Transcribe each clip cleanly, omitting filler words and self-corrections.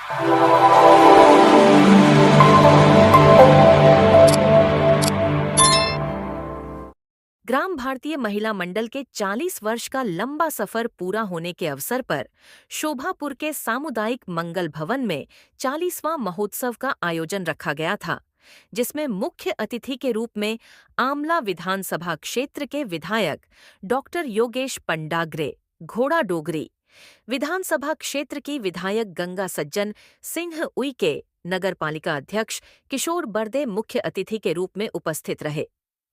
ग्राम भारतीय महिला मंडल के 40 वर्ष का लंबा सफर पूरा होने के अवसर पर शोभापुर के सामुदायिक मंगल भवन में 40वां महोत्सव का आयोजन रखा गया था, जिसमें मुख्य अतिथि के रूप में आमला विधानसभा क्षेत्र के विधायक डॉक्टर योगेश पंडाग्रे घोड़ा डोगरी, विधानसभा क्षेत्र की विधायक गंगा सज्जन सिंह उइके, नगर पालिका अध्यक्ष किशोर बर्दे मुख्य अतिथि के रूप में उपस्थित रहे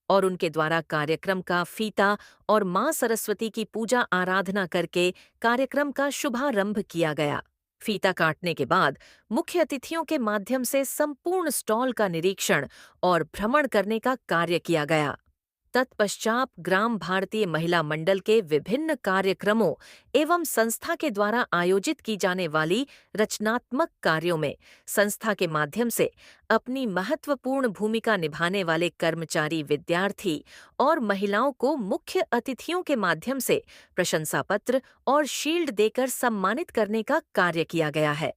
और उनके द्वारा कार्यक्रम का फीता और मां सरस्वती की पूजा आराधना करके कार्यक्रम का शुभारंभ किया गया। फीता काटने के बाद मुख्य अतिथियों के माध्यम से संपूर्ण स्टॉल का निरीक्षण और भ्रमण करने का कार्य किया गया। तत्पश्चात ग्राम भारतीय महिला मंडल के विभिन्न कार्यक्रमों एवं संस्था के द्वारा आयोजित की जाने वाली रचनात्मक कार्यों में संस्था के माध्यम से अपनी महत्वपूर्ण भूमिका निभाने वाले कर्मचारी, विद्यार्थी और महिलाओं को मुख्य अतिथियों के माध्यम से प्रशंसा पत्र और शील्ड देकर सम्मानित करने का कार्य किया गया है।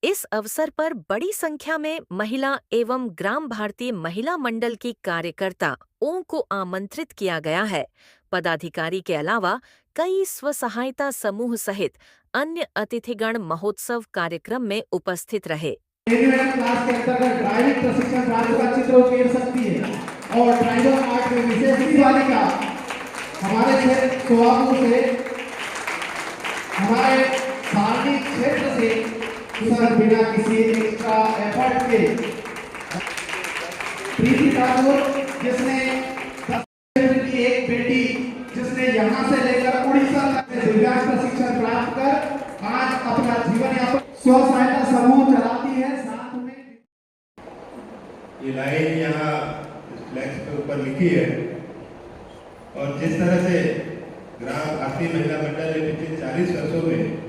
इस अवसर पर बड़ी संख्या में महिला एवं ग्राम भारतीय महिला मंडल की कार्यकर्ताओं को आमंत्रित किया गया है। पदाधिकारी के अलावा कई स्वसहायता समूह सहित अन्य अतिथिगण महोत्सव कार्यक्रम में उपस्थित रहे। क्लास के अंतर्गत ड्राइविंग प्रशिक्षण प्राप्त का चित्र उकेर सकती है और ड्राइवर आर्ट में विशेष बालिका हमारे क्षेत्र सोहापुर से, हमारे सार्वजनिक क्षेत्र से सर बिना किसी एक्स्ट्रा एफर्ट के प्रीति ठाकुर, जिसने की एक बेटी जिसने यहाँ से लेकर उड़ीसा तक दिव्यांग प्रशिक्षण प्राप्त कर आज अपना जीवन यापन स्व सहायता समूह चलाती है। साथ में ये लाइन यहाँ इस फ्लैक्स पे ऊपर लिखी है और जिस तरह से ग्राम भारतीय महिला मंडल ने पिछले 40 वर्षों में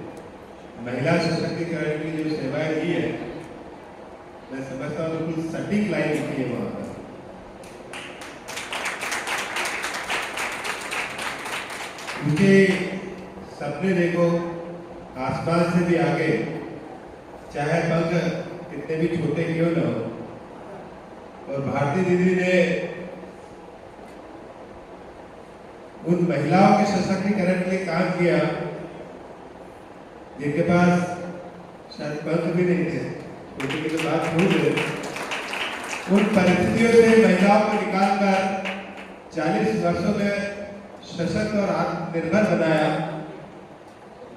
महिला सशक्तिकरण की जो सेवाएं दी है, मैं समझता हूँ बिल्कुल सटीक लाइन लिखी है वहां पर। उनके सपने देखो आसमान से भी आगे, चाहे पंख कितने भी छोटे क्यों न हो। और भारती दीदी ने उन महिलाओं के सशक्तिकरण के लिए काम किया जिनके पास शायद पंख भी नहीं थे, छोटे की तो बात छोड़ दे। उन परिस्थितियों से महिलाओं को निकालकर 40 वर्षों में सशक्त और आत्मनिर्भर बनाया,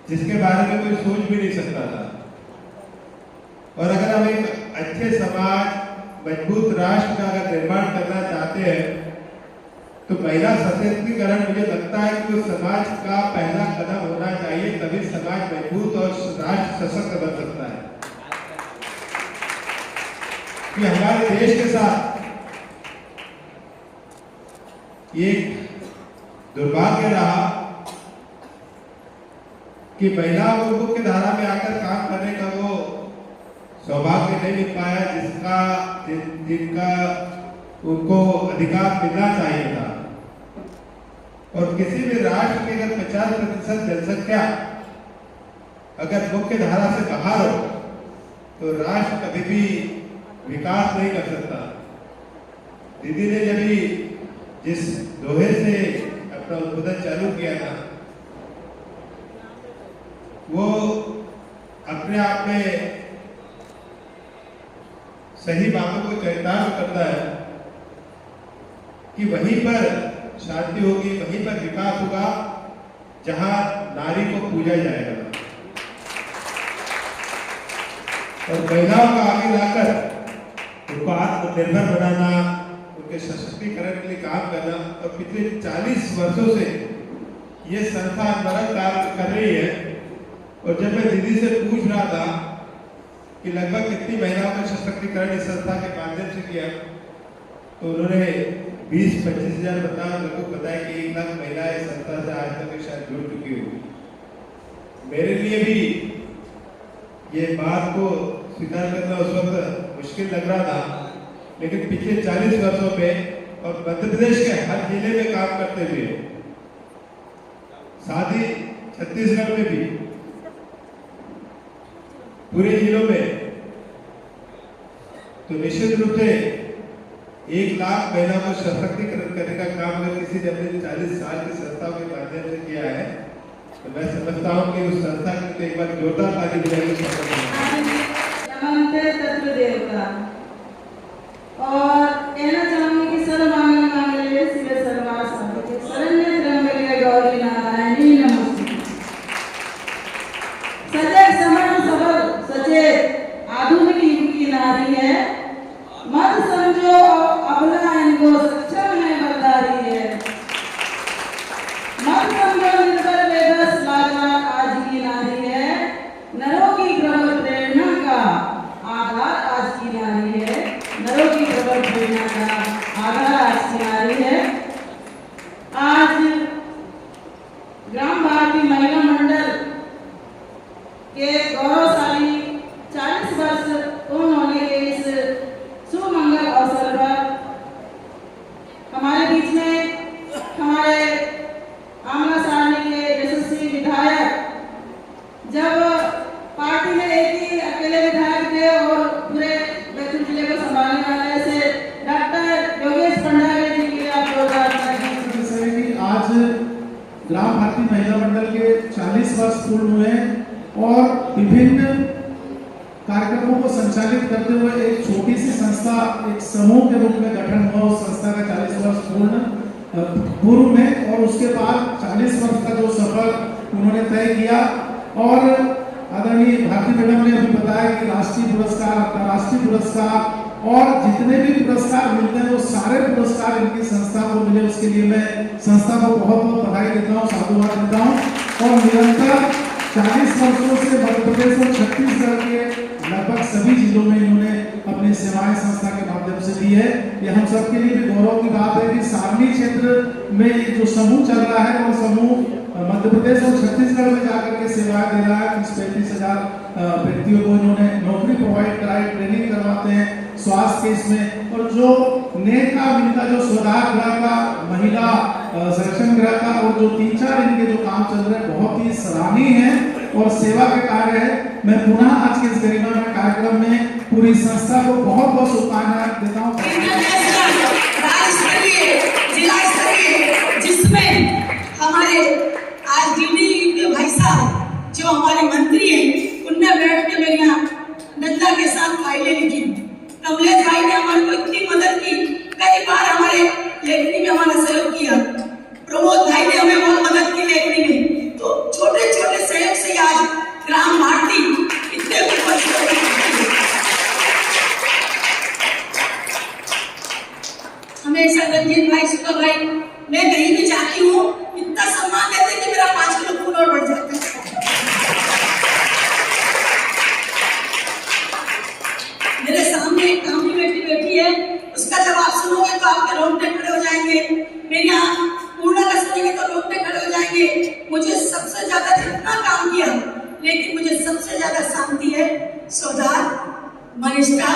जिसके बारे में कोई सोच भी नहीं सकता था। और अगर हम एक अच्छे समाज, मजबूत राष्ट्र का अगर निर्माण करना चाहते हैं तो महिला सशक्तिकरण मुझे लगता है कि वो समाज का पहला कदम होना चाहिए, तभी समाज मजबूत और राष्ट्र सशक्त बन सकता है। कि हमारे देश के साथ ये दुर्भाग्य रहा कि महिलाओं को मुख्य धारा में आकर काम करने का वो सौभाग्य नहीं मिल पाया जिनका उनको अधिकार मिलना चाहिए था। और किसी भी राष्ट्र की अगर 50% जनसंख्या अगर मुख्य धारा से बाहर हो तो राष्ट्र कभी भी विकास नहीं कर सकता। दीदी ने जब जिस दोहे से अपना उद्बोधन चालू किया था, वो अपने आप में सही बातों को चरितार्थ करता है कि वहीं पर शांति होगी, वहीं पर विकास होगा जहां नारी को पूजा जाएगा। और महिलाओं को आगे लाकर उनको आत्मनिर्भर बनाना, उनके सशक्तिकरण के लिए काम करना। और पिछले 40 वर्षों से ये संस्था अनवरत कार्य कर रही है। और जब मैं दीदी से पूछ रहा था कि लगभग कितनी महिलाओं का सशक्तिकरण इस संस्था के माध्यम से किया, तो उन्होंने 20-25 हजार बताया। मेरे को पता है कि 1 लाख महिलाएं इस संस्था से आज तक शायद जुड़ चुकी होगी। मेरे लिए भी ये बात को स्वीकार करना उस वक्त मुश्किल लग रहा था, लेकिन पिछले 40 वर्षों में और मध्य प्रदेश के हर जिले में काम करते हुए, साथ ही छत्तीसगढ़ में भी पूरे जिलों में, तो निश्चित रूप से 1 लाख महिलाओं को सशक्तिकरण करने का काम अगर किसी ने अपने 40 साल की संस्था के माध्यम से किया है, तो मैं समझता हूँ कि उस संस्था के लिए एक बार जोरदार ताली बजाएंगे। तत्व देवता और कहना चाहूंगी कि सर्वमांगल्ये मांगल्ये शिवे सर्वार्थ साधिके शरण्ये त्र्यंबके गौरी नारायणी नमोस्तुते। सजग समर्थ सबल सचेत आधुनिक युग की नारी है, मत समझो अबला इनको सक्षम है बलदारी है, मत समझो निर्बल बेबस लाचार आज की नारी है, नरों की प्रबल प्रेरणा का आधार आज की नारी है, नरों की प्रबल प्रेरणा का आधार आज की नारी है। आज ग्राम भारती महिला मंडल के गौरवशाली 40 वर्ष पूर्ण होने के इस सुमंगल अवसर पर हमारे बीच में हमारे आमला सारणी के यशस्वी विधायक, जब पार्टी में एक ही अकेले विधायक थे और पूरे बैतूल जिले को संभालने वाले ऐसे डॉक्टर योगेश भंडारी जी के लिए आप जोरदार ताली। आज ग्राम भारती महिला मंडल के 40 वर्ष पूर्ण हुए और विभिन्न कार्यक्रमों को संचालित करते हुए एक छोटी सी संस्था, एक समूह के रूप में गठन हुआ उस संस्था का 40 वर्ष पूर्व में, और उसके बाद 40 वर्ष का जो सफर उन्होंने तय किया। और आदरणीय भारती मैडम ने अभी बताया कि राष्ट्रीय पुरस्कार, अंतर्राष्ट्रीय पुरस्कार और जितने भी पुरस्कार मिलते हैं वो सारे पुरस्कार इनकी संस्था को मिले, उसके लिए मैं संस्था को बहुत बहुत बधाई देता हूँ, साधुवाद देता हूँ। और निरंतर 40 वर्षों से मध्य प्रदेश और छत्तीसगढ़ के लगभग सभी जिलों में इन्होंने अपनी सेवाएं संस्था के माध्यम से दी है। ये हम सबके लिए भी गौरव की बात है कि सारणी क्षेत्र में जो समूह चल रहा है वो समूह मध्य प्रदेश और छत्तीसगढ़ में जाकर के सेवाएं दे रहा है। 30-35 हजार व्यक्तियों को इन्होंने नौकरी प्रोवाइड कराई, ट्रेनिंग करवाते हैं स्वास्थ्य के इसमें। और जो नेता इनका जो स्वराज गृह का, महिला संरक्षण गृह का और जो 3-4 इनके जो काम चल रहे हैं बहुत ही सराहनीय है और सेवा के कार्य है। मैं पुनः आज के इस गरिमामय कार्यक्रम में पूरी संस्था को बहुत बहुत शुभकामनाएं देता हूँ। जिसमें हमारे आज डीडी के भाई साहब जो हमारे मंत्री हैं, उनने बैठ के मेरे यहाँ नंदा के साथ फाइलें लिखी। कमलेश भाई ने हमारे को इतनी मदद की, कई बार हमारे लेखनी में हमारा सहयोग किया। प्रमोद भाई ने हमें बहुत मदद की लेखनी में। तो छोटे छोटे सहयोग से आज ग्राम भारती इतने हमेशा रंजीत भाई, शुक्र भाई, मैं कहीं भी जाती हूँ इतना सम्मान देते कि मेरा 5 किलो खून और बढ़ जाता है। मेरे सामने एक काम की बेटी बैठी है, उसका जब आप सुनोगे तो आपके रोंगटे खड़े हो जाएंगे। मेरे यहाँ पूर्णा का सुनेंगे तो रोंगटे खड़े हो जाएंगे। मुझे सबसे ज्यादा जितना काम किया, लेकिन मुझे सबसे ज्यादा शांति है सौदार, मनिष्ठा